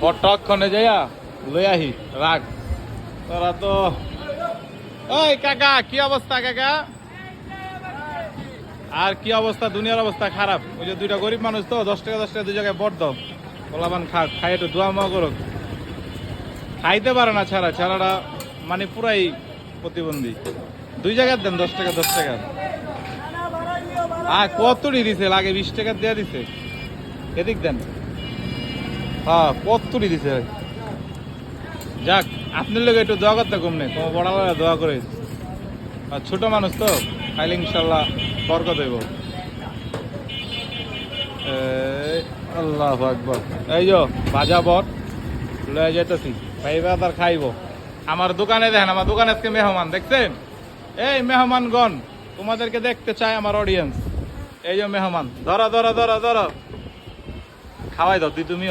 পটক্ষণে যাইয়া লই আহি রাখ তোরা তো। ওই কাকা কি অবস্থা কাকা? আর কি অবস্থা, দুনিয়ার অবস্থা খারাপ। ওই যে দুইটা গরিব মানুষ তো 10 টাকা 10 টাকা দুই জায়গায় বট দাও, পোলাপান খাক, খাই একটু দোয়া মা করুক। খাইতে পারে না ছাড়াটা মানে পুরাই প্রতিবন্ধী। 2 জায়গায় দেন 10 টাকা 10 টাকা। আর কতটি দিছে, লাগে 20 টাকা দেয়া দিছে। এদিক দেন, হ্যাঁ কতটি দিছে। যাক আপনার লোক একটু দোয়া করতে কমনে, তোমার বড়ালা দোয়া করে। আর ছোট মানুষ তো খাইলে ইনশাল্লাহ বরকত হইব। আল্লাহু আকবার। এই যো ভাজা বট লয়ে যেতেছি, ভাইবা তার খাইব। আমার দোকানে দেখেন, আমার দোকানে আজকে মেহমান দেখছেন। এই মেহমানগণ তোমাদেরকে দেখতে চাই আমার অডিয়েন্স। এই যে মেহমান, ধরো ধরো ধরো ধরো, খাওয়াই দাও তুই তুমি।